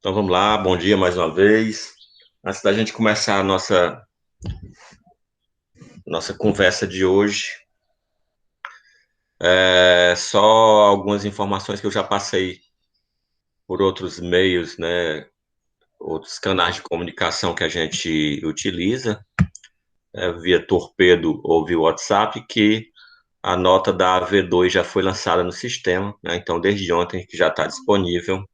Então vamos lá, bom dia mais uma vez. Antes da gente começar a nossa conversa de hoje, só algumas informações que eu já passei por outros meios, né, outros canais de comunicação que a gente utiliza, via Torpedo ou via WhatsApp, que a nota da V2 já foi lançada no sistema, né, então desde ontem que já está disponível.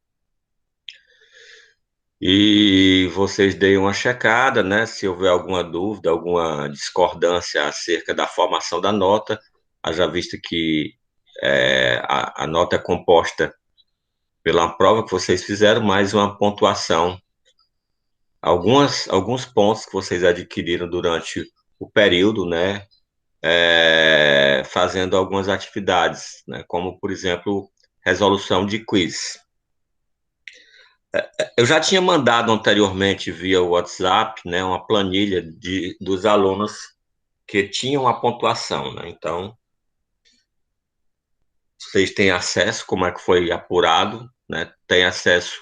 E vocês deem uma checada, né? Se houver alguma dúvida, alguma discordância acerca da formação da nota, haja vista que a nota é composta pela prova que vocês fizeram, mais uma pontuação, alguns pontos que vocês adquiriram durante o período, né? Fazendo algumas atividades, né? Como, por exemplo, resolução de quiz. Eu já tinha mandado anteriormente via WhatsApp, né, uma planilha dos alunos que tinham a pontuação, né? Então, vocês têm acesso, como é que foi apurado, né? Tem acesso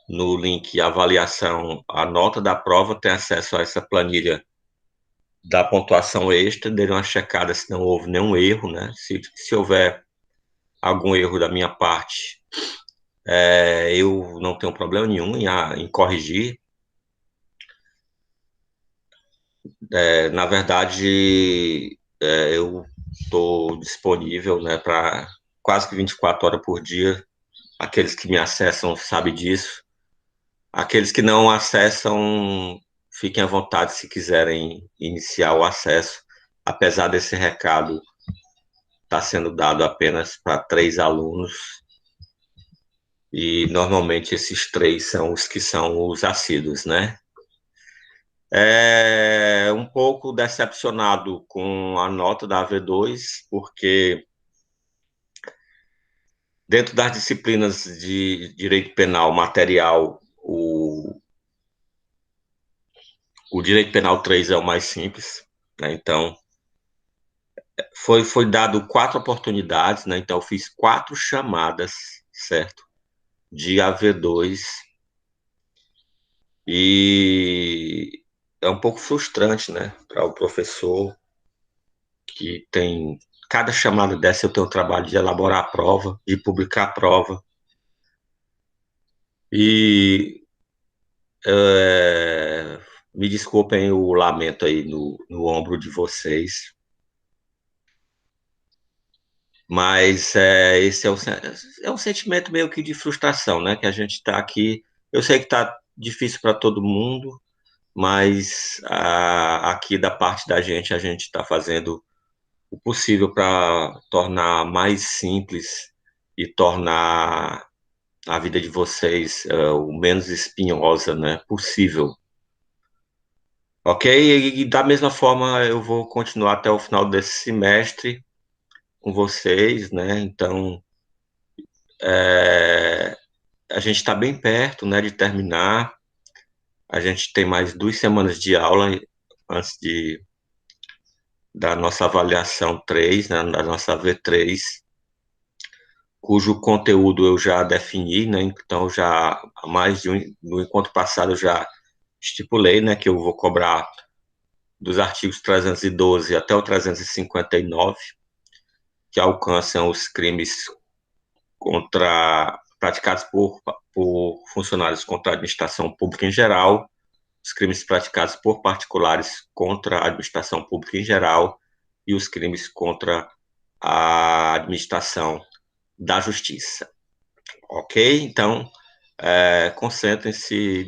no link avaliação, a nota da prova, tem acesso a essa planilha da pontuação extra, dê uma checada se não houve nenhum erro, né? Se houver algum erro da minha parte, eu não tenho problema nenhum em corrigir. Na verdade, eu estou disponível, né, para quase que 24 horas por dia. Aqueles que me acessam sabem disso. Aqueles que não acessam, fiquem à vontade se quiserem iniciar o acesso, apesar desse recado estar sendo dado apenas para 3 alunos, e normalmente esses 3 são os que são os assíduos, né? Um pouco decepcionado com a nota da V2, porque dentro das disciplinas de direito penal material, o direito penal 3 é o mais simples, né? Então, foi dado 4 oportunidades, né? Então, eu fiz 4 chamadas, certo? De AV2, e é um pouco frustrante, né? Para o professor que tem. Cada chamada dessa eu tenho o trabalho de elaborar a prova, de publicar a prova. E me desculpem o lamento aí no ombro de vocês, mas esse é um sentimento meio que de frustração, né? Que a gente está aqui. Eu sei que está difícil para todo mundo, mas aqui da parte da gente, a gente está fazendo o possível para tornar mais simples e tornar a vida de vocês o menos espinhosa, né, possível. Ok? E da mesma forma eu vou continuar até o final desse semestre com vocês, né? Então é, a gente está bem perto, né, de terminar. A gente tem mais 2 semanas de aula antes da nossa avaliação 3, né, da nossa V3, cujo conteúdo eu já defini, né? Então já há mais de no encontro passado eu já estipulei, né, que eu vou cobrar dos artigos 312 até o 359, que alcançam os crimes praticados por funcionários contra a administração pública em geral, os crimes praticados por particulares contra a administração pública em geral e os crimes contra a administração da justiça. Ok? Então, concentrem-se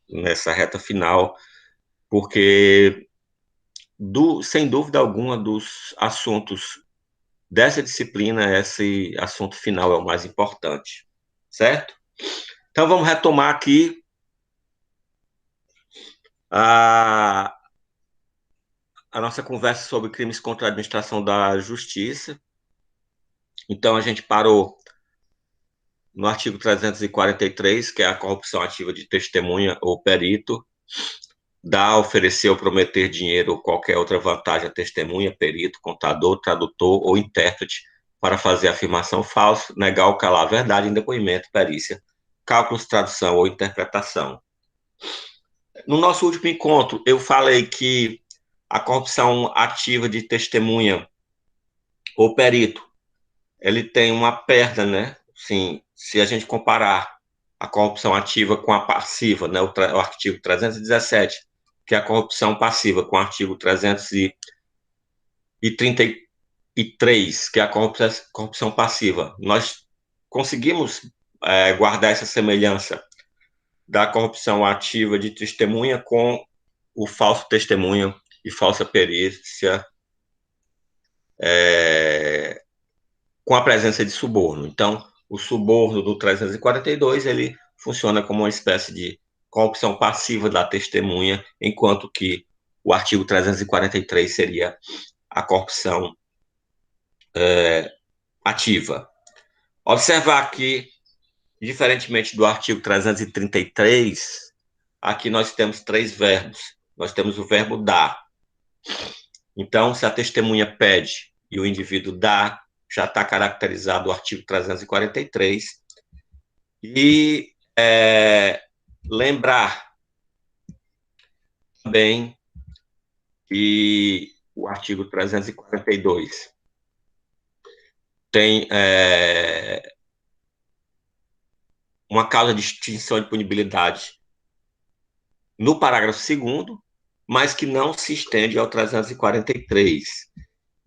nessa reta final, porque, sem dúvida alguma, dos assuntos dessa disciplina, esse assunto final é o mais importante, certo? Então, vamos retomar aqui a, a nossa conversa sobre crimes contra a administração da justiça. Então, a gente parou no artigo 343, que é a corrupção ativa de testemunha ou perito, dar, oferecer ou prometer dinheiro ou qualquer outra vantagem a testemunha, perito, contador, tradutor ou intérprete para fazer afirmação falsa, negar ou calar a verdade em depoimento, perícia, cálculos, tradução ou interpretação. No nosso último encontro, eu falei que a corrupção ativa de testemunha ou perito, ele tem uma perda, né? Sim, se a gente comparar a corrupção ativa com a passiva, né? O artigo 317, que é a corrupção passiva, com o artigo 333, que é a corrupção passiva. Nós conseguimos guardar essa semelhança da corrupção ativa de testemunha com o falso testemunho e falsa perícia, com a presença de suborno. Então, o suborno do 342, ele funciona como uma espécie de corrupção passiva da testemunha, enquanto que o artigo 343 seria a corrupção ativa. Observar que, diferentemente do artigo 333, aqui nós temos três verbos. Nós temos o verbo dar. Então, se a testemunha pede e o indivíduo dá, já está caracterizado o artigo 343. E lembrar também que o artigo 342 tem uma causa de extinção de punibilidade no parágrafo 2º, mas que não se estende ao 343.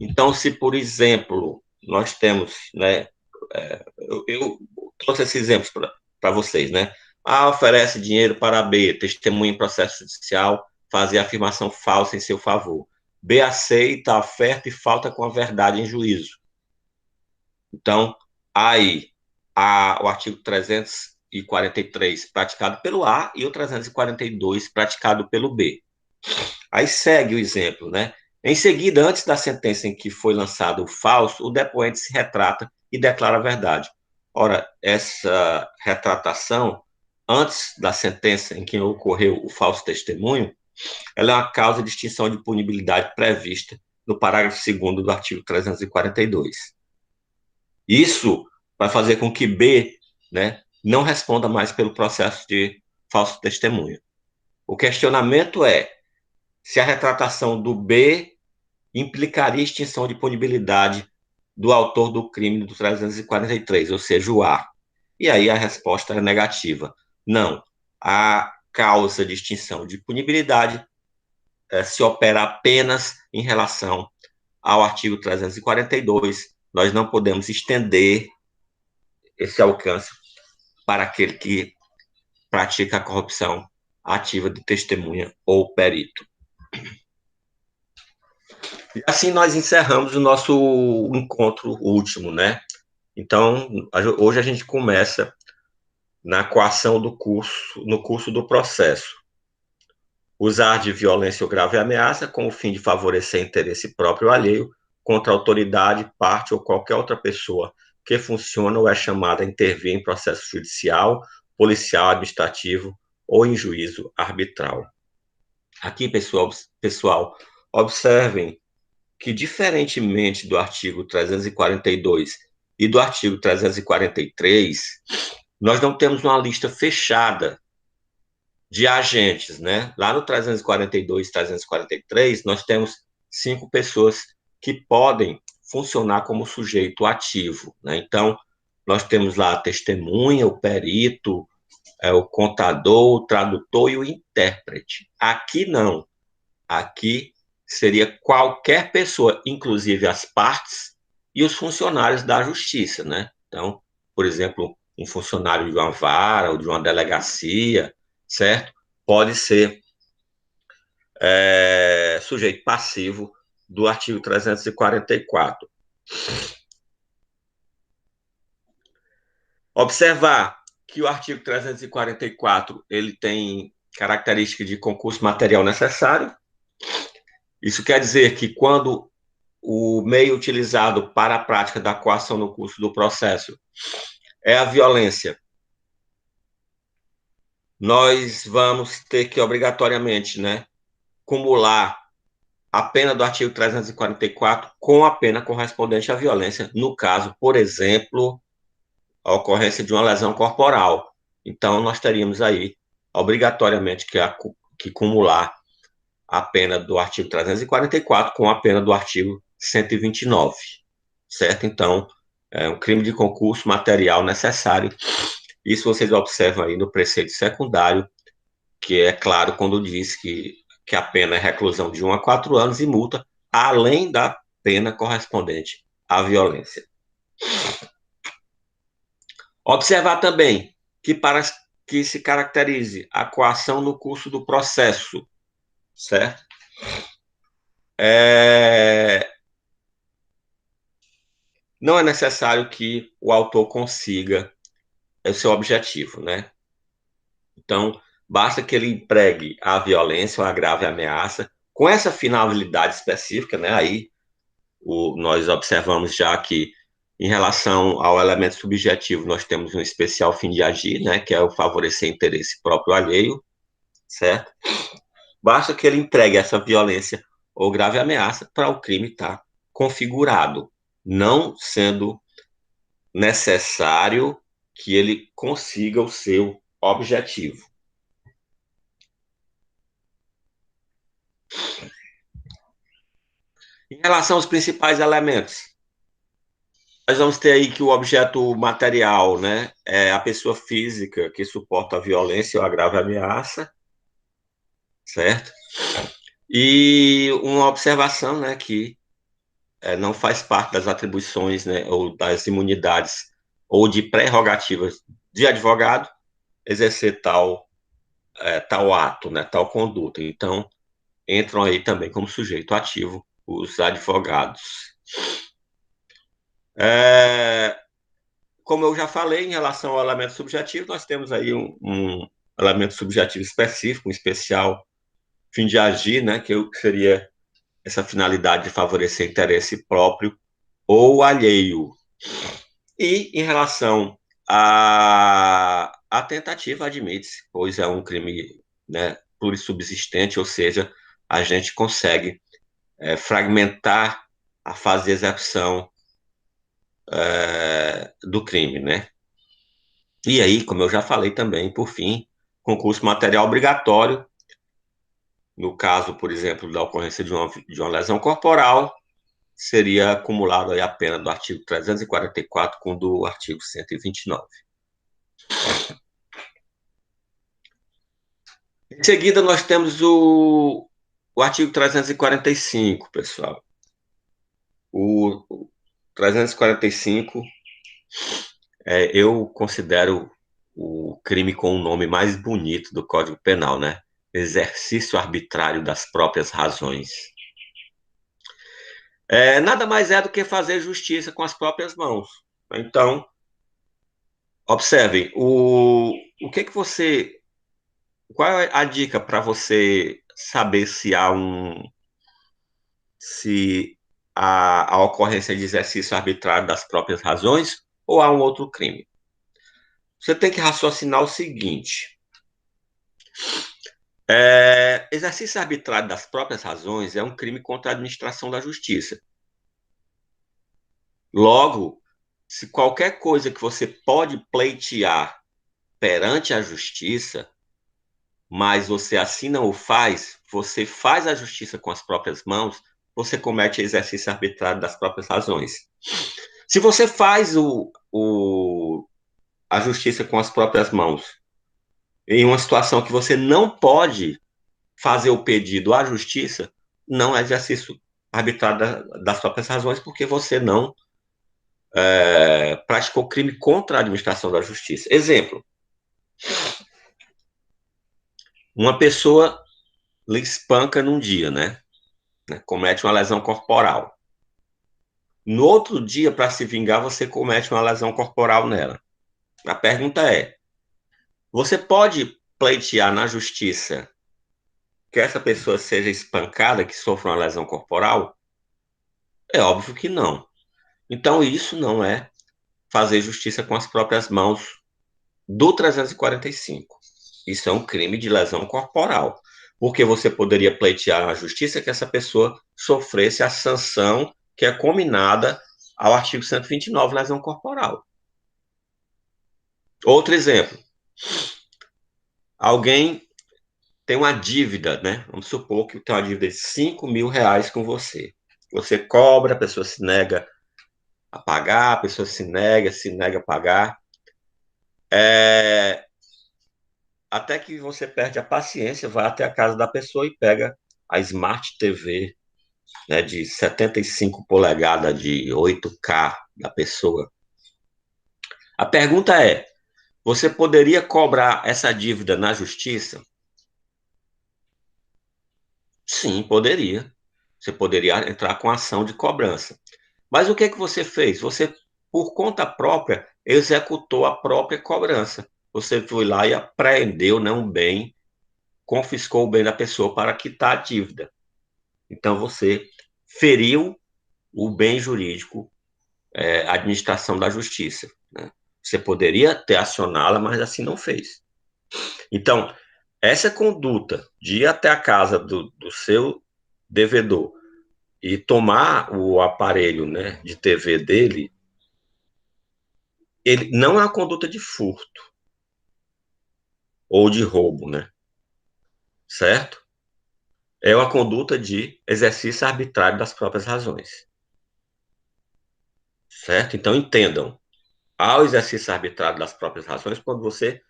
Então, se, por exemplo, nós temos, né, eu trouxe esses exemplos para vocês, né? A oferece dinheiro para B, testemunha em processo judicial, fazer afirmação falsa em seu favor. B aceita a oferta e falta com a verdade em juízo. Então, aí, o artigo 343 praticado pelo A e o 342 praticado pelo B. Aí segue o exemplo, né? Em seguida, antes da sentença em que foi lançado o falso, o depoente se retrata e declara a verdade. Ora, essa retratação, antes da sentença em que ocorreu o falso testemunho, ela é uma causa de extinção de punibilidade prevista no parágrafo 2º do artigo 342. Isso vai fazer com que B, né, não responda mais pelo processo de falso testemunho. O questionamento é se a retratação do B implicaria extinção de punibilidade do autor do crime do 343, ou seja, o A. E aí a resposta é negativa. Não. A causa de extinção de punibilidade se opera apenas em relação ao artigo 342. Nós não podemos estender esse alcance para aquele que pratica a corrupção ativa de testemunha ou perito. E assim nós encerramos o nosso encontro último, né? Então, hoje a gente começa na coação do curso, no curso do processo. Usar de violência ou grave ameaça com o fim de favorecer interesse próprio ou alheio contra a autoridade, parte ou qualquer outra pessoa que funciona ou é chamada a intervir em processo judicial, policial, administrativo ou em juízo arbitral. Aqui, pessoal, observem que, diferentemente do artigo 342 e do artigo 343, nós não temos uma lista fechada de agentes, né? Lá no 342 e 343, nós temos 5 pessoas que podem funcionar como sujeito ativo, né? Então, nós temos lá a testemunha, o perito, o contador, o tradutor e o intérprete. Aqui não. Aqui seria qualquer pessoa, inclusive as partes e os funcionários da justiça, né? Então, por exemplo, um funcionário de uma vara ou de uma delegacia, certo? Pode ser sujeito passivo do artigo 344. Observar que o artigo 344 ele tem característica de concurso material necessário. Isso quer dizer que quando o meio utilizado para a prática da coação no curso do processo é a violência, nós vamos ter que obrigatoriamente, né, cumular a pena do artigo 344 com a pena correspondente à violência, no caso, por exemplo, a ocorrência de uma lesão corporal. Então, nós teríamos aí, obrigatoriamente, que cumular a pena do artigo 344 com a pena do artigo 129, certo? Então, é um crime de concurso material necessário. Isso vocês observam aí no preceito secundário, que é claro quando diz que a pena é reclusão de 1 a 4 anos e multa, além da pena correspondente à violência. Observar também que para que se caracterize a coação no curso do processo, certo? Não é necessário que o autor consiga o seu objetivo, né? Então, basta que ele empregue a violência ou a grave ameaça com essa finalidade específica, né? Aí nós observamos já que, em relação ao elemento subjetivo, nós temos um especial fim de agir, né? Que é o favorecer interesse próprio alheio, certo? Basta que ele entregue essa violência ou grave ameaça para o crime estar configurado, não sendo necessário que ele consiga o seu objetivo. Em relação aos principais elementos, nós vamos ter aí que o objeto material, né, é a pessoa física que suporta a violência ou a grave ameaça, certo? E uma observação, né, que não faz parte das atribuições, né, ou das imunidades ou de prerrogativas de advogado exercer tal ato, né, tal conduta. Então, entram aí também como sujeito ativo os advogados. É, como eu já falei, em relação ao elemento subjetivo, nós temos aí um elemento subjetivo específico, um especial fim de agir, né, que seria essa finalidade de favorecer interesse próprio ou alheio. E em relação à tentativa, admite-se, pois é um crime, né, plurissubsistente, ou seja, a gente consegue fragmentar a fase de execução do crime, né? E aí, como eu já falei também, por fim, concurso material obrigatório, no caso, por exemplo, da ocorrência de uma lesão corporal, seria acumulado aí a pena do artigo 344 com do artigo 129. Em seguida, nós temos o artigo 345, pessoal. O 345 eu considero o crime com o nome mais bonito do Código Penal, né? Exercício arbitrário das próprias razões. Nada mais é do que fazer justiça com as próprias mãos. Então, observem, o que que você. Qual é a dica para você saber se a ocorrência de exercício arbitrário das próprias razões ou há um outro crime? Você tem que raciocinar o seguinte: exercício arbitrário das próprias razões é um crime contra a administração da justiça. Logo, se qualquer coisa que você pode pleitear perante a justiça, mas você assim não o faz, você faz a justiça com as próprias mãos, você comete exercício arbitrário das próprias razões. Se você faz a justiça com as próprias mãos em uma situação que você não pode fazer o pedido à justiça, não é exercício arbitrário das próprias razões, porque você não praticou crime contra a administração da justiça. Exemplo: uma pessoa lhe espanca num dia, né? Comete uma lesão corporal. No outro dia, para se vingar, você comete uma lesão corporal nela. A pergunta é: você pode pleitear na justiça que essa pessoa seja espancada, que sofra uma lesão corporal? É óbvio que não. Então, isso não é fazer justiça com as próprias mãos do 345. Isso é um crime de lesão corporal, porque você poderia pleitear na justiça que essa pessoa sofresse a sanção que é combinada ao artigo 129, lesão corporal. Outro exemplo: Alguém tem uma dívida, né? Vamos supor que tem uma dívida de R$ 5.000 com você. Você cobra, a pessoa se nega a pagar, a pessoa se nega a pagar. É, até que você perde a paciência, vai até a casa da pessoa e pega a Smart TV, né, de 75 polegadas, de 8K da pessoa. A pergunta é: você poderia cobrar essa dívida na justiça? Sim, poderia. Você poderia entrar com ação de cobrança. Mas o que é que você fez? Você, por conta própria, executou a própria cobrança. Você foi lá e apreendeu, né, um bem, confiscou o bem da pessoa para quitar a dívida. Então você feriu o bem jurídico, a administração da justiça, né? Você poderia ter acioná-la, mas assim não fez. Então, essa conduta de ir até a casa do seu devedor e tomar o aparelho, né, de TV dele, ele não é uma conduta de furto ou de roubo, né? Certo? É uma conduta de exercício arbitrário das próprias razões. Certo? Então entendam, ao exercício arbitrário das próprias razões, quando você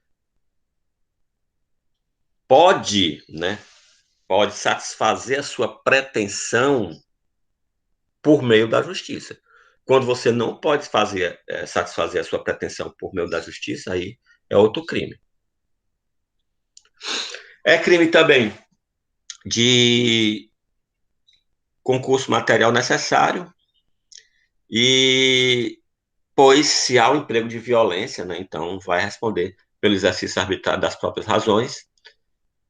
pode, né, pode satisfazer a sua pretensão por meio da justiça. Quando você não pode satisfazer a sua pretensão por meio da justiça, aí é outro crime. É crime também de concurso material necessário e, pois, se há um emprego de violência, né, então vai responder pelo exercício arbitrário das próprias razões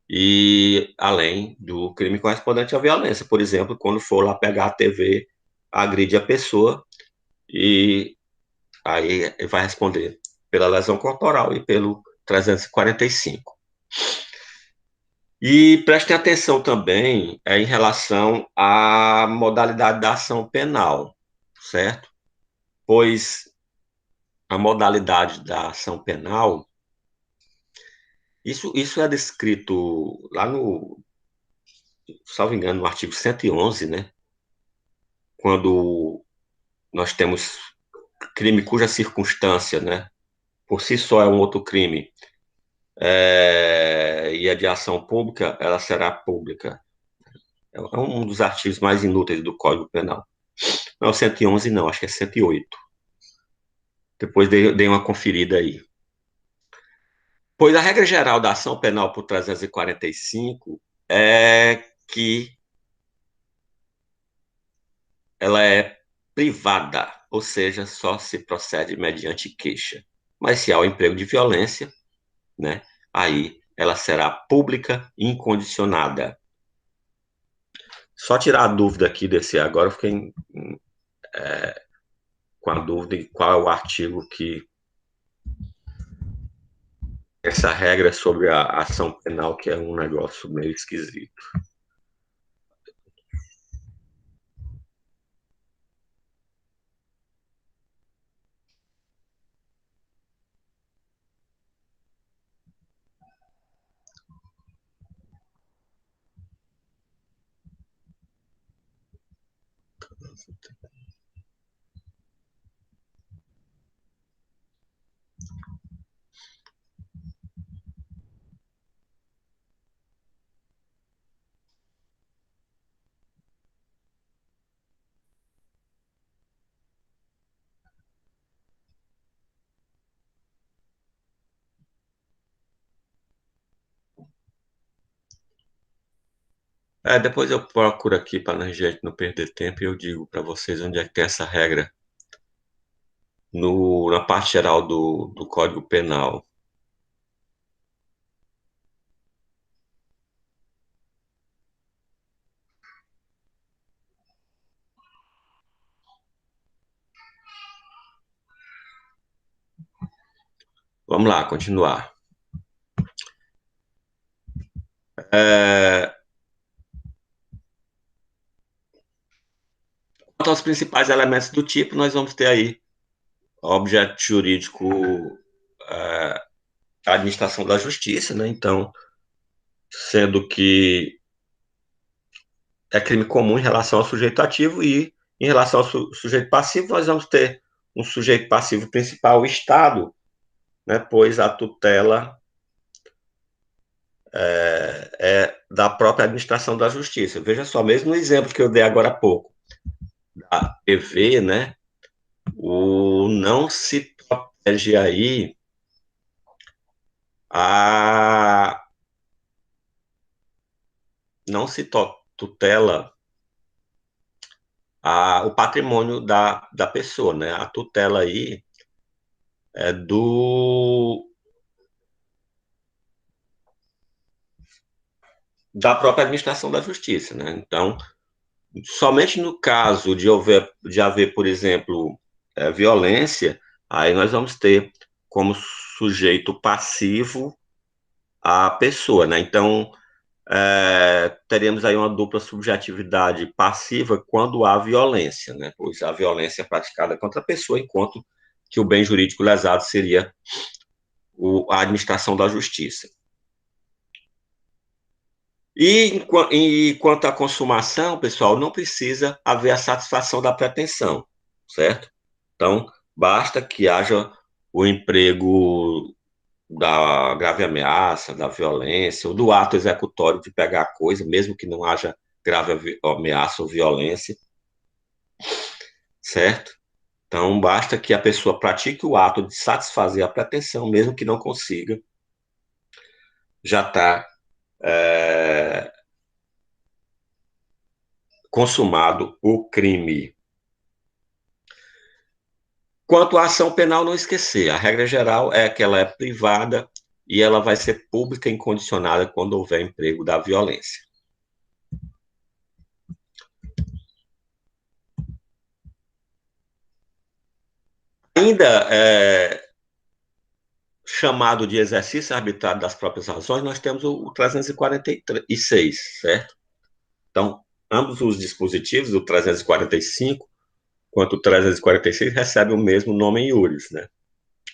e além do crime correspondente à violência. Por exemplo, quando for lá pegar a TV, agride a pessoa e aí vai responder pela lesão corporal e pelo 345. E prestem atenção também em relação à modalidade da ação penal, certo? Pois a modalidade da ação penal, isso é descrito lá no, salvo engano, no artigo 111, né? Quando nós temos crime cuja circunstância, né, por si só é um outro crime, e a de ação pública, ela será pública. É um dos artigos mais inúteis do Código Penal. Não é o 111, não, acho que é 108. Depois dei uma conferida aí. Pois a regra geral da ação penal por 345 é que ela é privada, ou seja, só se procede mediante queixa. Mas se há o emprego de violência, né, aí ela será pública e incondicionada. Só tirar a dúvida aqui desse agora, eu fiquei com a dúvida de qual é o artigo que essa regra sobre a ação penal, que é um negócio meio esquisito. Depois eu procuro aqui para a gente não perder tempo e eu digo para vocês onde é que tem essa regra no, na parte geral do Código Penal. Vamos lá, continuar. É, quanto aos principais elementos do tipo, nós vamos ter aí objeto jurídico a administração da justiça, né? Então, sendo que é crime comum em relação ao sujeito ativo e em relação ao sujeito passivo, nós vamos ter um sujeito passivo principal, o Estado, né? Pois a tutela é da própria administração da justiça. Veja só, mesmo no exemplo que eu dei agora há pouco, da TV, né? O não se protege aí a não se tutela o patrimônio da pessoa, né? A tutela aí é da própria administração da justiça, né? Então, somente no caso de haver, por exemplo, violência, aí nós vamos ter como sujeito passivo a pessoa, né? Então, teremos aí uma dupla subjetividade passiva quando há violência, né? Pois a violência é praticada contra a pessoa, enquanto que o bem jurídico lesado seria a administração da justiça. E quanto à consumação, pessoal, não precisa haver a satisfação da pretensão, certo? Então, basta que haja o emprego da grave ameaça, da violência, ou do ato executório de pegar a coisa, mesmo que não haja grave ameaça ou violência, certo? Então, basta que a pessoa pratique o ato de satisfazer a pretensão, mesmo que não consiga, já está consumado o crime. Quanto à ação penal, não esquecer, a regra geral é que ela é privada e ela vai ser pública e incondicionada quando houver emprego da violência. Ainda chamado de exercício arbitrário das próprias razões, nós temos o 346, certo? Então, ambos os dispositivos, o 345 quanto o 346, recebem o mesmo nome iuris, né?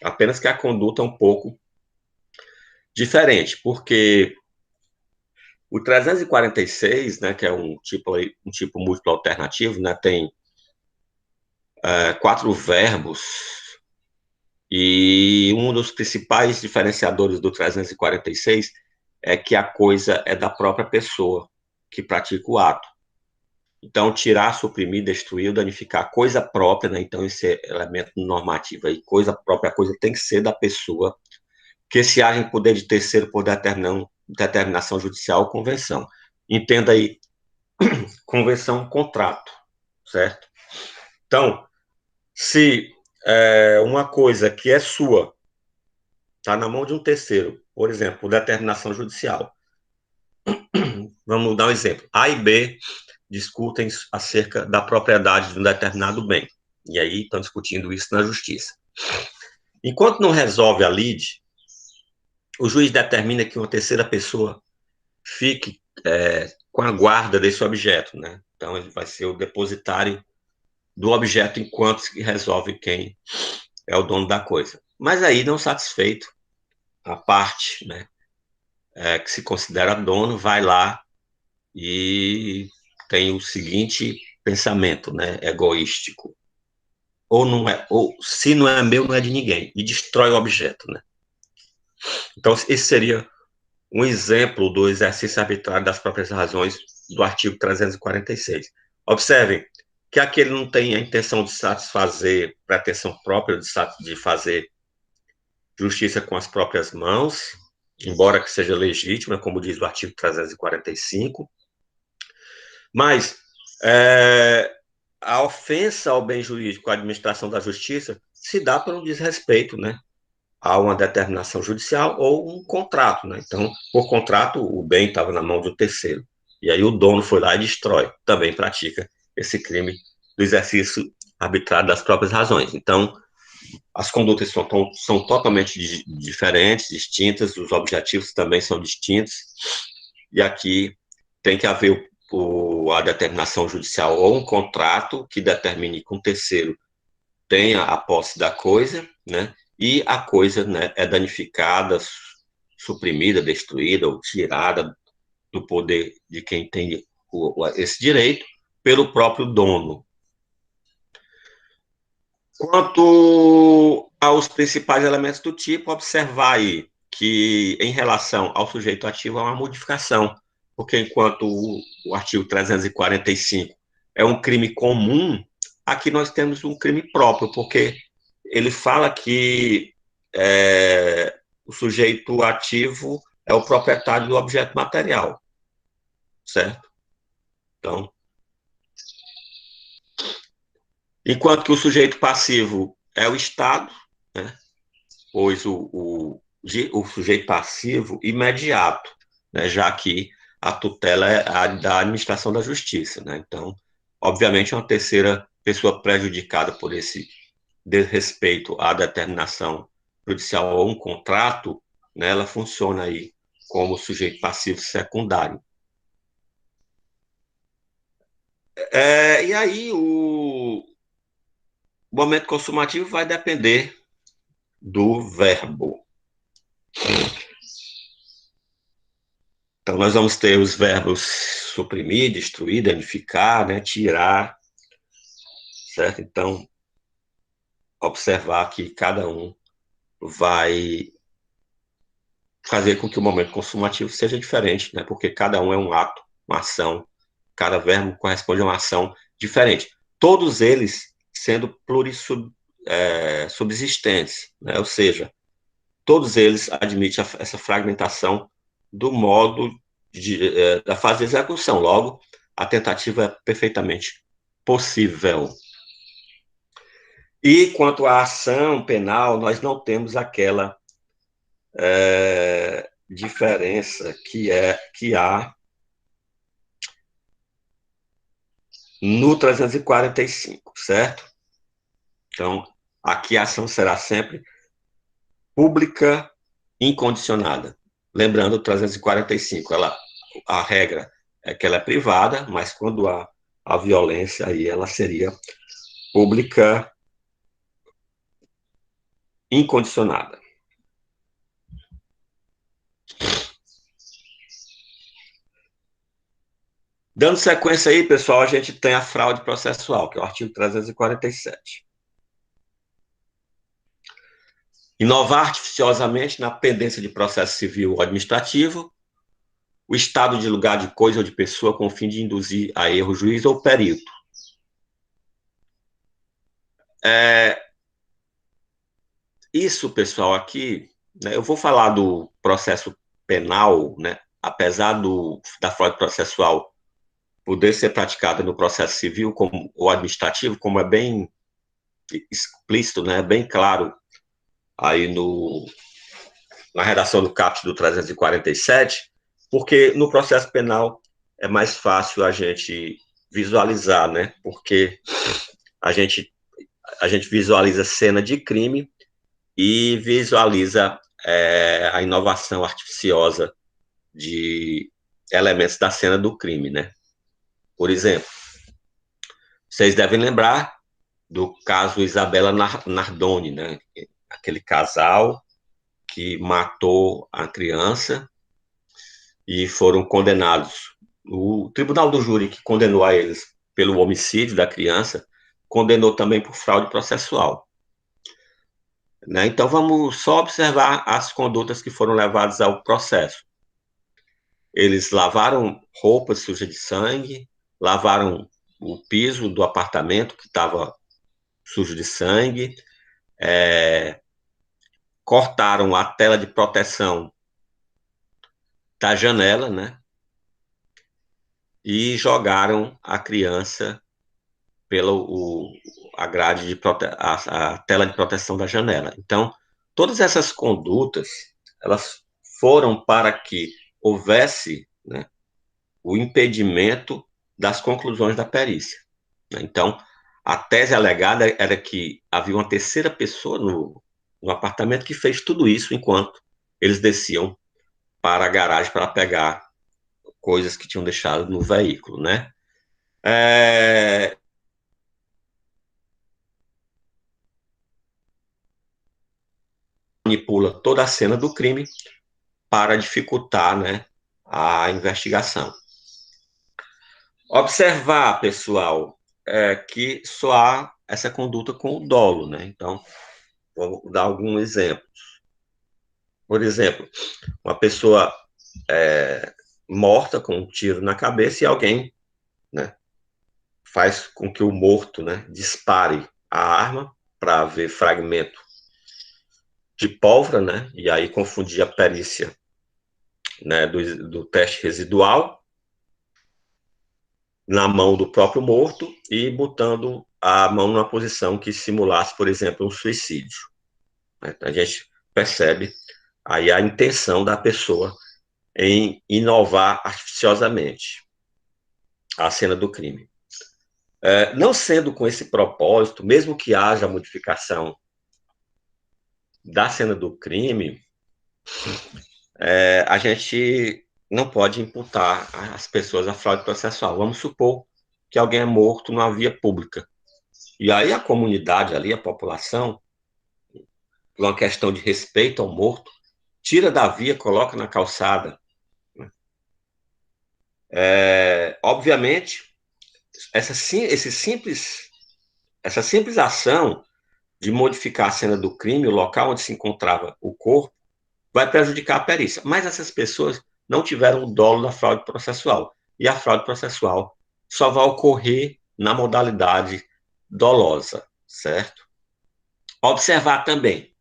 Apenas que a conduta é um pouco diferente, porque o 346, né, que é um tipo múltiplo alternativo, né, tem 4 verbos, e um dos principais diferenciadores do 346 é que a coisa é da própria pessoa que pratica o ato. Então, tirar, suprimir, destruir, danificar coisa própria, né? Então, esse elemento normativo aí, coisa própria, a coisa tem que ser da pessoa, que se age em poder de terceiro por determinação judicial ou convenção. Entenda aí, convenção, contrato, certo? Então, se uma coisa que é sua está na mão de um terceiro, por exemplo, por determinação judicial, vamos dar um exemplo. A e B discutem acerca da propriedade de um determinado bem. E aí estão discutindo isso na justiça. Enquanto não resolve a lide, o juiz determina que uma terceira pessoa fique com a guarda desse objeto, né? Então ele vai ser o depositário do objeto enquanto se resolve quem é o dono da coisa. Mas aí, não satisfeito, a parte, né, que se considera dono vai lá e tem o seguinte pensamento, né, egoístico: ou não é, ou se não é meu, não é de ninguém, e destrói o objeto, né? Então esse seria um exemplo do exercício arbitrário das próprias razões do artigo 346. Observem que aquele não tem a intenção de satisfazer pretensão própria de fazer justiça com as próprias mãos, embora que seja legítima, como diz o artigo 345, mas a ofensa ao bem jurídico, à administração da justiça, se dá por um desrespeito, né, a uma determinação judicial ou um contrato, né? Então, por contrato, o bem estava na mão de um terceiro. E aí o dono foi lá e destrói. Também pratica esse crime do exercício arbitrário das próprias razões. Então, as condutas são totalmente diferentes, distintas, os objetivos também são distintos. E aqui tem que haver a determinação judicial ou um contrato que determine que um terceiro tenha a posse da coisa, né? E a coisa, né, é danificada, suprimida, destruída ou tirada do poder de quem tem esse direito pelo próprio dono. Quanto aos principais elementos do tipo, observar aí que, em relação ao sujeito ativo, há uma modificação, porque enquanto o artigo 345 é um crime comum, aqui nós temos um crime próprio, porque ele fala que o sujeito ativo é o proprietário do objeto material, certo? Então, enquanto que o sujeito passivo é o Estado, né? Pois o sujeito passivo imediato, né? Já que a tutela é a da administração da justiça, né? Então, obviamente, uma terceira pessoa prejudicada por esse desrespeito à determinação judicial ou um contrato, né? Ela funciona aí como sujeito passivo secundário. E aí o momento consumativo vai depender do verbo. Então, nós vamos ter os verbos suprimir, destruir, danificar, né, tirar, certo? Então, observar que cada um vai fazer com que o momento consumativo seja diferente, né? Porque cada um é um ato, uma ação, cada verbo corresponde a uma ação diferente. Todos eles sendo plurissubsistentes, né? Ou seja, todos eles admitem essa fragmentação do modo da fase de execução. Logo, a tentativa é perfeitamente possível. E quanto à ação penal, nós não temos aquela diferença que há no 345, certo? Então, aqui a ação será sempre pública incondicionada. Lembrando, o 345, a regra é que ela é privada, mas quando há a violência, aí ela seria pública incondicionada. Dando sequência aí, pessoal, a gente tem a fraude processual, que é o artigo 347. Inovar artificiosamente na pendência de processo civil ou administrativo, o estado de lugar de coisa ou de pessoa com o fim de induzir a erro juiz ou perito. Isso, pessoal, aqui, né, eu vou falar do processo penal, né, apesar da fraude processual poder ser praticada no processo civil como, ou administrativo, como é bem explícito, né, bem claro aí na redação do caput do 347, porque no processo penal é mais fácil a gente visualizar, né, porque a gente, a gente visualiza cena de crime e visualiza a inovação artificiosa de elementos da cena do crime, né? Por exemplo, vocês devem lembrar do caso Isabela Nardoni, né? Aquele casal que matou a criança e foram condenados. O tribunal do júri que condenou a eles pelo homicídio da criança condenou também por fraude processual. Né? Então vamos só observar as condutas que foram levadas ao processo. Eles lavaram roupas sujas de sangue, lavaram o piso do apartamento que estava sujo de sangue, cortaram a tela de proteção da janela, né? E jogaram a criança pela a grade a tela de proteção da janela. Então, todas essas condutas, elas foram para que houvesse, né, o impedimento das conclusões da perícia. Então, a tese alegada era que havia uma terceira pessoa no apartamento que fez tudo isso enquanto eles desciam para a garagem para pegar coisas que tinham deixado no veículo, né? Manipula toda a cena do crime para dificultar, né, a investigação. Observar, pessoal, que só há essa conduta com o dolo, né? Então, vou dar algum exemplo. Por exemplo, uma pessoa morta com um tiro na cabeça e alguém, né, faz com que o morto, né, dispare a arma para ver fragmento de pólvora, né, e aí confundir a perícia, né, do teste residual na mão do próprio morto e botando a mão numa posição que simulasse, por exemplo, um suicídio. A gente percebe aí a intenção da pessoa em inovar artificiosamente a cena do crime. Não sendo com esse propósito, mesmo que haja modificação da cena do crime, a gente não pode imputar às pessoas a fraude processual. Vamos supor que alguém é morto numa via pública. E aí a comunidade ali, a população, por uma questão de respeito ao morto, tira da via, coloca na calçada. Obviamente, essa simples ação de modificar a cena do crime, o local onde se encontrava o corpo, vai prejudicar a perícia. Mas essas pessoas não tiveram o dolo da fraude processual. E a fraude processual só vai ocorrer na modalidade dolosa, certo? Observar também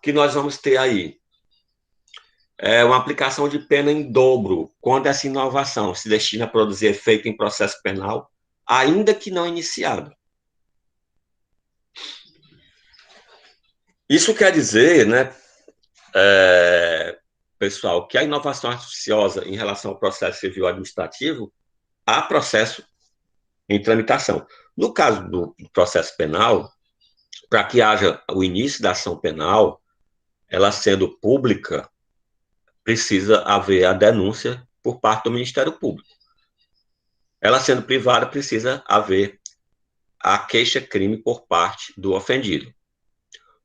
que nós vamos ter aí uma aplicação de pena em dobro, quando essa inovação se destina a produzir efeito em processo penal, ainda que não iniciado. Isso quer dizer, né, pessoal, que a inovação artificiosa em relação ao processo civil administrativo, há processo em tramitação. No caso do processo penal, para que haja o início da ação penal, ela sendo pública, precisa haver a denúncia por parte do Ministério Público. Ela sendo privada, precisa haver a queixa-crime por parte do ofendido.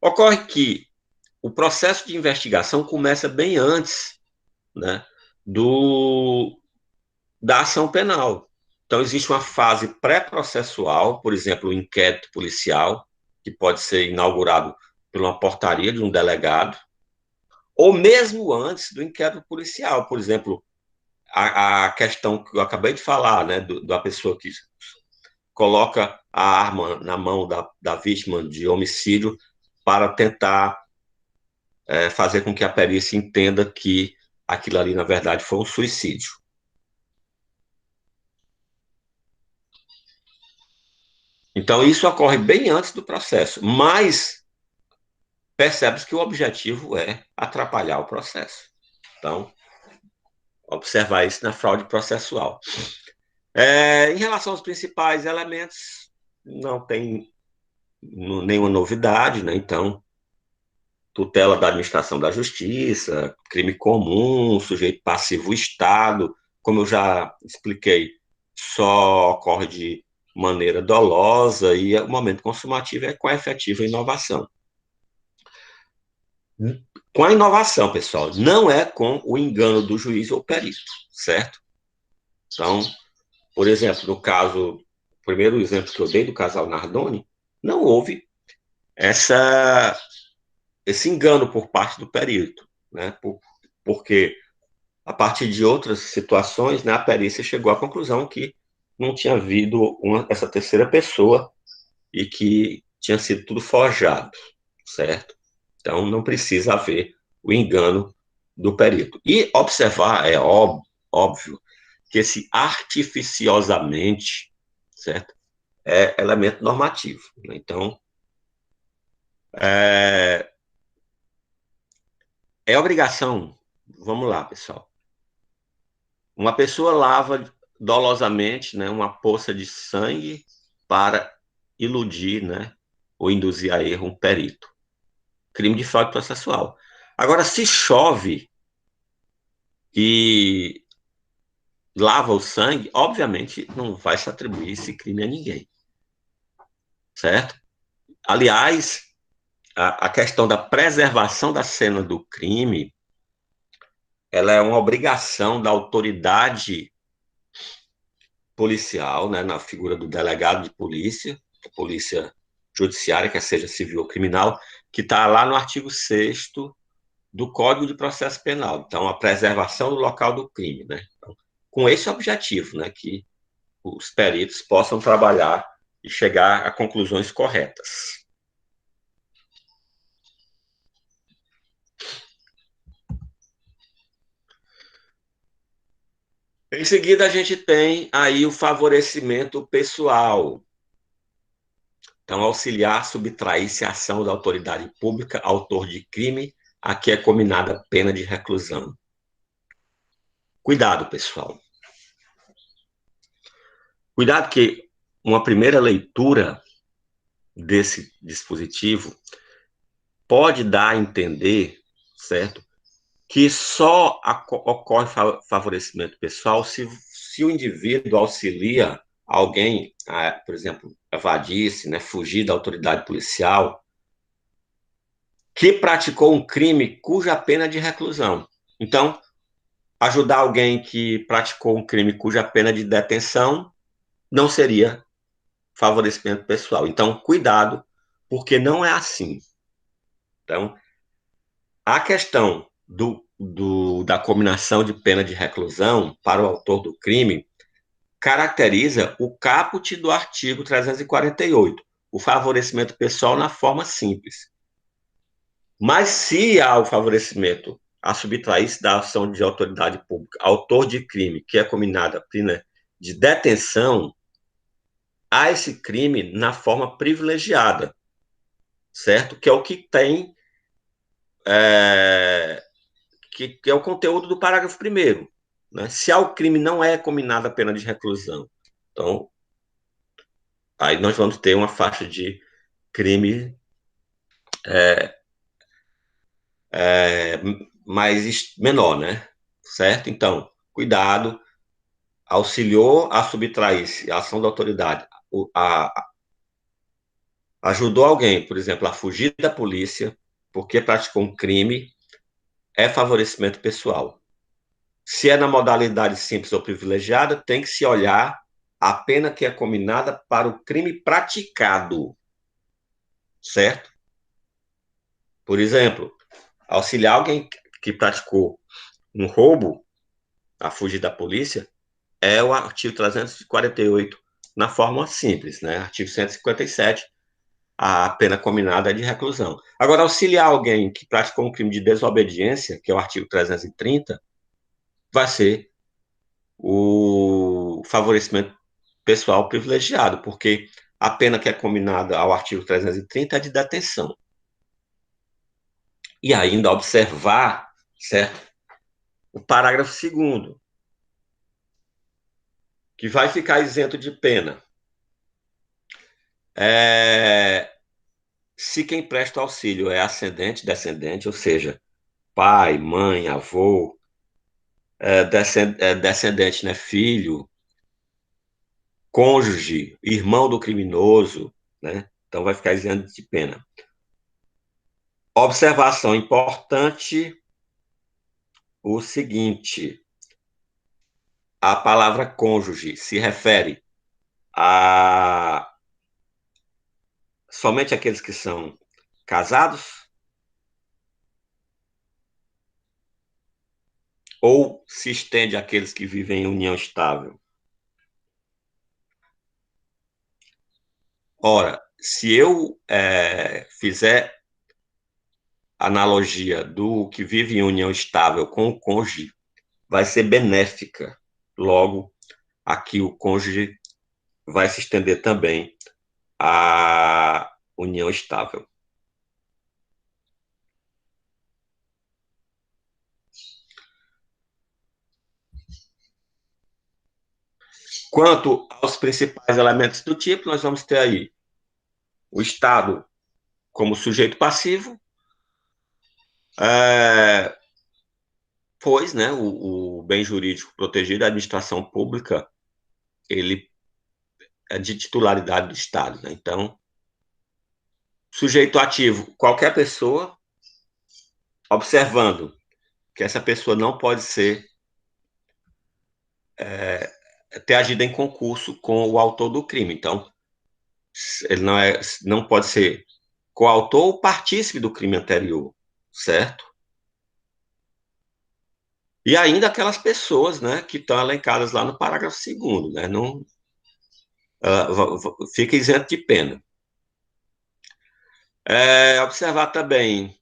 Ocorre que o processo de investigação começa bem antes, né, da ação penal. Então, existe uma fase pré-processual, por exemplo, o inquérito policial, que pode ser inaugurado por uma portaria de um delegado, ou mesmo antes do inquérito policial, por exemplo, a questão que eu acabei de falar, né, da pessoa que coloca a arma na mão da vítima de homicídio para tentar fazer com que a perícia entenda que aquilo ali, na verdade, foi um suicídio. Então, isso ocorre bem antes do processo, mas percebe-se que o objetivo é atrapalhar o processo. Então, observar isso na fraude processual. Em relação aos principais elementos, não tem nenhuma novidade, né? Então, tutela da administração da justiça, crime comum, sujeito passivo Estado, como eu já expliquei, só ocorre de maneira dolosa e o momento consumativo é com a efetiva inovação. Com a inovação, pessoal, não é com o engano do juiz ou perito, certo? Então, por exemplo, no caso, o primeiro exemplo que eu dei do casal Nardoni, não houve esse engano por parte do perito, né? Porque a partir de outras situações, né, a perícia chegou à conclusão que não tinha havido essa terceira pessoa e que tinha sido tudo forjado, certo? Então, não precisa haver o engano do perito. E observar, óbvio, que esse artificiosamente, certo? É elemento normativo. Né? Então, é, obrigação, vamos lá, pessoal. Uma pessoa lava dolosamente, né, uma poça de sangue para iludir, né, ou induzir a erro um perito. Crime de fraude processual. Agora, se chove e lava o sangue, obviamente não vai se atribuir esse crime a ninguém, certo? Aliás, a questão da preservação da cena do crime ela é uma obrigação da autoridade policial, né, na figura do delegado de polícia, da polícia judiciária, quer seja civil ou criminal, que está lá no artigo 6º do Código de Processo Penal. Então, a preservação do local do crime, né? Então, com esse objetivo, né, que os peritos possam trabalhar e chegar a conclusões corretas. Em seguida, a gente tem aí o favorecimento pessoal. Então, auxiliar, subtrair-se a ação da autoridade pública, autor de crime, a que é cominada pena de reclusão. Cuidado, pessoal. Cuidado que uma primeira leitura desse dispositivo pode dar a entender, certo, que só ocorre favorecimento pessoal se o indivíduo auxilia alguém, por exemplo, evadir-se, né, fugir da autoridade policial, que praticou um crime cuja pena é de reclusão. Então, ajudar alguém que praticou um crime cuja pena é de detenção não seria favorecimento pessoal. Então, cuidado, porque não é assim. Então, a questão da combinação de pena de reclusão para o autor do crime caracteriza o caput do artigo 348, o favorecimento pessoal na forma simples. Mas se há o favorecimento a subtrair-se da ação de autoridade pública, autor de crime que é combinada pena de detenção, há esse crime na forma privilegiada, certo? Que é o que tem, é, que é o conteúdo do parágrafo 1º. Né? Se ao crime não é combinada a pena de reclusão, então aí nós vamos ter uma faixa de crime é, é, mais menor, né? Certo? Então, cuidado, auxiliou a subtrair-se a ação da autoridade, ajudou alguém, por exemplo, a fugir da polícia porque praticou um crime, é favorecimento pessoal. Se é na modalidade simples ou privilegiada, tem que se olhar a pena que é combinada para o crime praticado, certo? Por exemplo, auxiliar alguém que praticou um roubo a fugir da polícia é o artigo 348 na forma simples, né? Artigo 157, a pena combinada é de reclusão. Agora, auxiliar alguém que praticou um crime de desobediência, que é o artigo 330, vai ser o favorecimento pessoal privilegiado, porque a pena que é combinada ao artigo 330 é de detenção. E ainda observar, certo? O parágrafo 2º, que vai ficar isento de pena. Se quem presta auxílio é ascendente, descendente, ou seja, pai, mãe, avô, descendente, né, filho, cônjuge, irmão do criminoso, né? Então vai ficar isento de pena. Observação importante, o seguinte, a palavra cônjuge se refere a somente aqueles que são casados ou se estende àqueles que vivem em união estável? Ora, se eu fizer analogia do que vive em união estável com o cônjuge, vai ser benéfica. Logo, aqui o cônjuge vai se estender também à união estável. Quanto aos principais elementos do tipo, nós vamos ter aí o Estado como sujeito passivo, pois, né, o bem jurídico protegido, a administração pública, ele é de titularidade do Estado. Né? Então, sujeito ativo, qualquer pessoa, observando que essa pessoa não pode ter agido em concurso com o autor do crime. Então, ele não pode ser coautor ou partícipe do crime anterior, certo? E ainda aquelas pessoas, né, que estão elencadas lá no parágrafo 2º, né, não, fica isento de pena. Observar também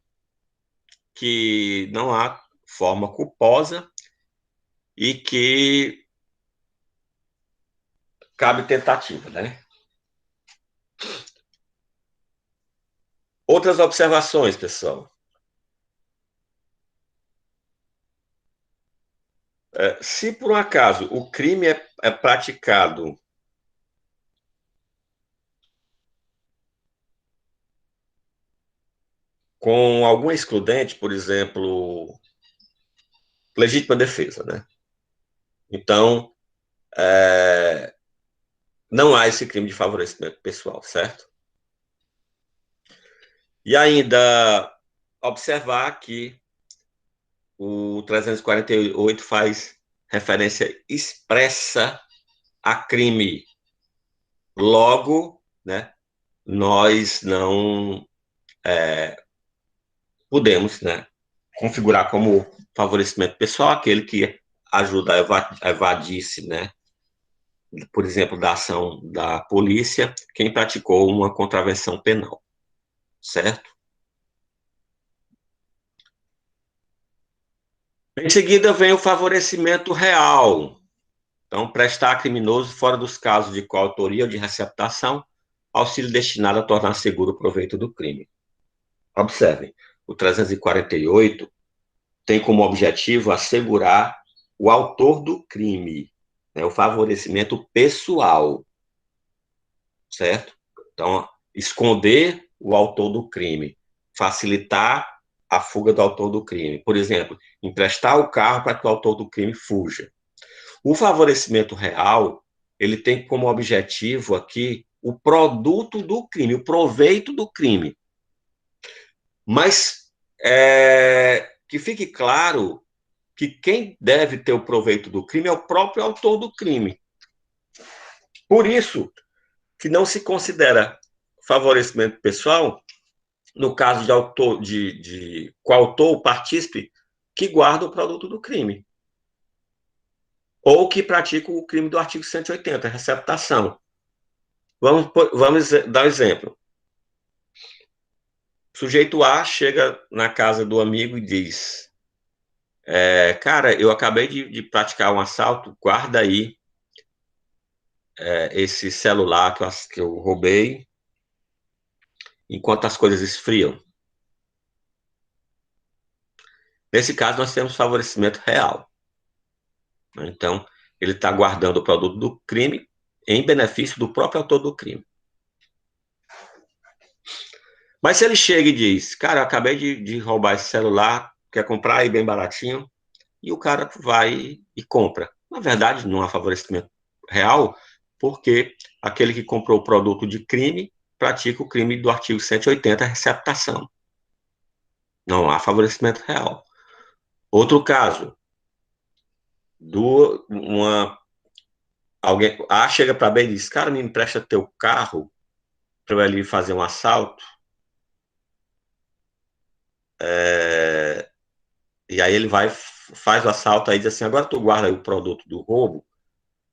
que não há forma culposa e que cabe tentativa, né? Outras observações, pessoal. Se por um acaso o crime é praticado com algum excludente, por exemplo, legítima defesa, né? Então, não há esse crime de favorecimento pessoal, certo? E ainda observar que o 348 faz referência expressa a crime. Logo, né, nós não podemos, né, configurar como favorecimento pessoal aquele que ajuda a evadir-se, né, por exemplo, da ação da polícia, quem praticou uma contravenção penal, certo? Em seguida vem o favorecimento real. Então, prestar a criminoso, fora dos casos de coautoria ou de receptação, auxílio destinado a tornar seguro o proveito do crime. Observem, o 348 tem como objetivo assegurar o autor do crime, né, o favorecimento pessoal, certo? Então, esconder o autor do crime, facilitar a fuga do autor do crime. Por exemplo, emprestar o carro para que o autor do crime fuja. O favorecimento real, ele tem como objetivo aqui o produto do crime, o proveito do crime. Mas que fique claro que quem deve ter o proveito do crime é o próprio autor do crime. Por isso que não se considera favorecimento pessoal no caso de autor, de coautor ou partícipe que guarda o produto do crime. Ou que pratica o crime do artigo 180, receptação. Vamos dar um exemplo. O sujeito A chega na casa do amigo e diz: cara, eu acabei de praticar um assalto, guarda aí esse celular que eu roubei enquanto as coisas esfriam. Nesse caso, nós temos favorecimento real. Né? Então, ele está guardando o produto do crime em benefício do próprio autor do crime. Mas se ele chega e diz: cara, eu acabei de roubar esse celular, quer comprar aí bem baratinho, e o cara vai e compra. Na verdade, não há favorecimento real, porque aquele que comprou o produto de crime pratica o crime do artigo 180, receptação. Não há favorecimento real. Outro caso, alguém chega para B e diz: cara, me empresta teu carro para eu ali fazer um assalto. É, e aí ele vai, faz o assalto, aí diz assim: agora tu guarda aí o produto do roubo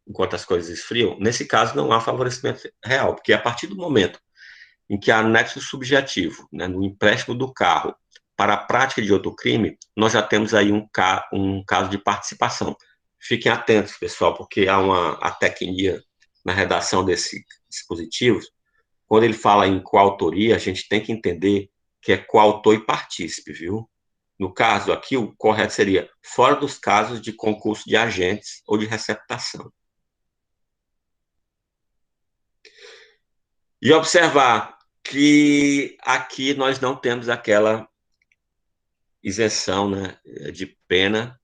enquanto as coisas esfriam. Nesse caso, não há favorecimento real, porque a partir do momento em que há anexo subjetivo, né, no empréstimo do carro para a prática de outro crime, nós já temos aí um caso de participação. Fiquem atentos, pessoal, porque há uma atecnia na redação desse dispositivo. Quando ele fala em coautoria, a gente tem que entender que é coautor e partícipe, viu? No caso aqui, o correto seria fora dos casos de concurso de agentes ou de receptação. E observar que aqui nós não temos aquela isenção, né, de pena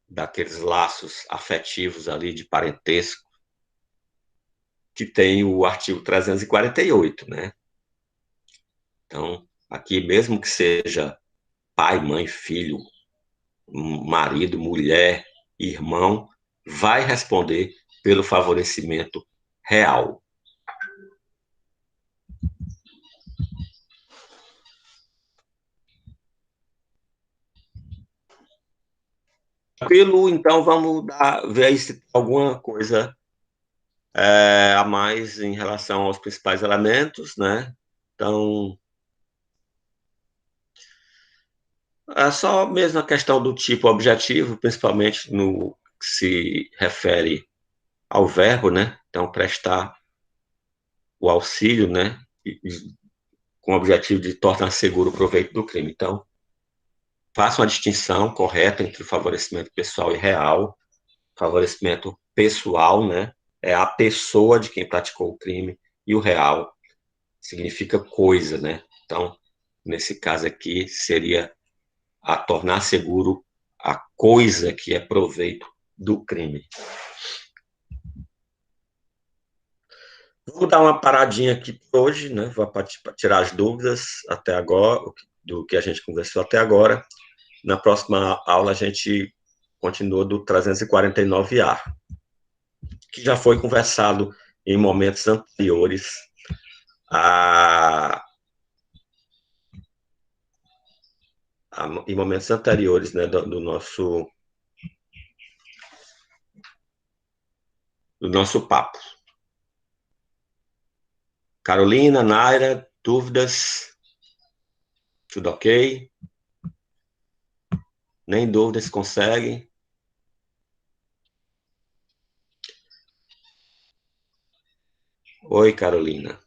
daqueles laços afetivos ali de parentesco que tem o artigo 348, né? Então, aqui mesmo que seja pai, mãe, filho, marido, mulher, irmão, vai responder pelo favorecimento real. Tranquilo, então vamos ver aí se tem alguma coisa a mais em relação aos principais elementos, né? Então, é só mesmo a questão do tipo objetivo, principalmente no que se refere ao verbo, né? Então, prestar o auxílio, né? Com o objetivo de tornar seguro o proveito do crime. Então, faça uma distinção correta entre o favorecimento pessoal e real. Favorecimento pessoal, né? É a pessoa de quem praticou o crime, e o real significa coisa, né? Então, nesse caso aqui, seria a tornar seguro a coisa que é proveito do crime. Vou dar uma paradinha aqui por hoje, né? Vou tirar as dúvidas até agora, do que a gente conversou até agora. Na próxima aula, a gente continua do 349A, que já foi conversado em momentos anteriores em momentos anteriores, né, do nosso papo. Carolina, Naira, dúvidas? Tudo ok? Nem dúvidas conseguem? Oi, Carolina.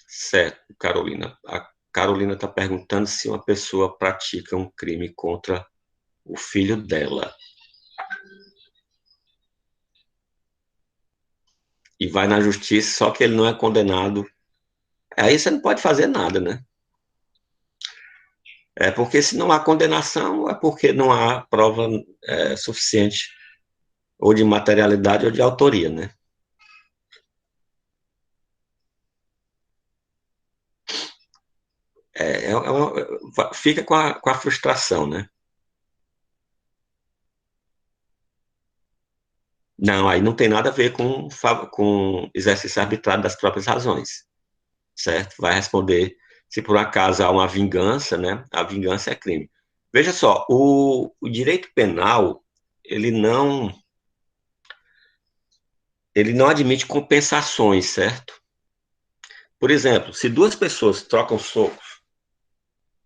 Certo, Carolina. A Carolina está perguntando se uma pessoa pratica um crime contra o filho dela e vai na justiça, só que ele não é condenado. Aí você não pode fazer nada, né? É porque se não há condenação, é porque não há prova suficiente, ou de materialidade ou de autoria, né? Fica com a frustração, né? Não, aí não tem nada a ver com exercício arbitrário das próprias razões, certo? Vai responder se por acaso há uma vingança, né? A vingança é crime. Veja só, o direito penal, ele não, ele não admite compensações, certo? Por exemplo, se duas pessoas trocam socos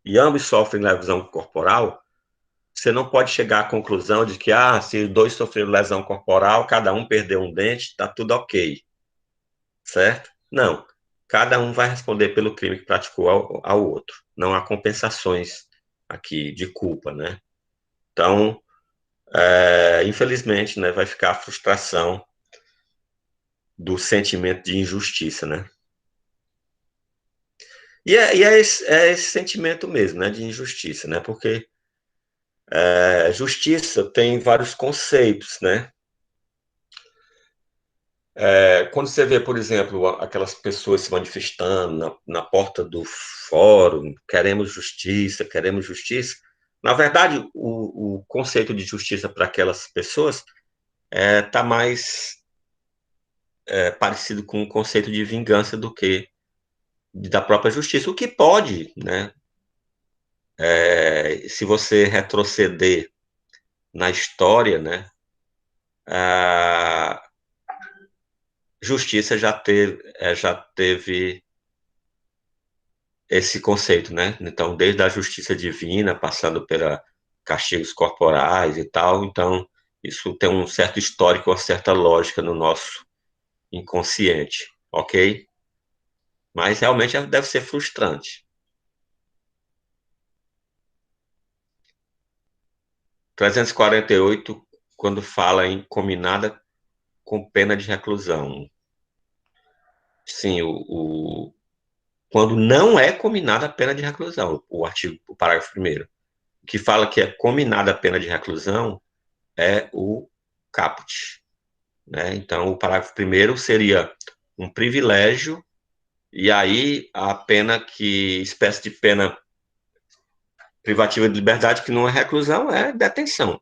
e ambos sofrem lesão corporal, você não pode chegar à conclusão de que, se os dois sofreram lesão corporal, cada um perdeu um dente, tá tudo ok, certo? Não. Cada um vai responder pelo crime que praticou ao outro. Não há compensações aqui de culpa, né? Então, infelizmente, né, vai ficar a frustração do sentimento de injustiça, né? E é esse sentimento mesmo, né, de injustiça, né? Porque justiça tem vários conceitos, né? Quando você vê, por exemplo, aquelas pessoas se manifestando na porta do fórum, queremos justiça, na verdade, o conceito de justiça para aquelas pessoas está mais parecido com o conceito de vingança do que da própria justiça, o que pode, né, se você retroceder na história, né, a justiça já teve esse conceito, né? Então, desde a justiça divina, passando pelos castigos corporais e tal, então isso tem um certo histórico, uma certa lógica no nosso inconsciente, ok? Mas realmente deve ser frustrante. 348, quando fala em combinada com pena de reclusão. Sim, quando não é combinada a pena de reclusão, o parágrafo primeiro. que fala que é cominada a pena de reclusão é o caput, né? Então, o parágrafo primeiro seria um privilégio, e aí a pena que, espécie de pena privativa de liberdade que não é reclusão, é detenção.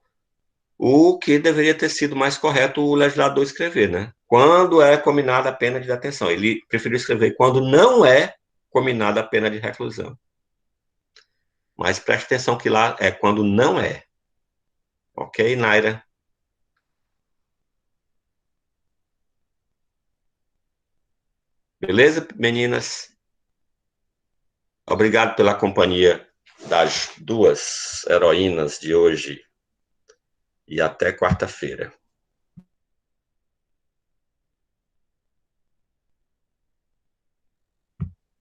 O que deveria ter sido mais correto o legislador escrever, né? Quando é cominada a pena de detenção. Ele preferiu escrever quando não é cominada a pena de reclusão. Mas preste atenção que lá é quando não é. Ok, Naira? Beleza, meninas? Obrigado pela companhia das duas heroínas de hoje e até quarta-feira.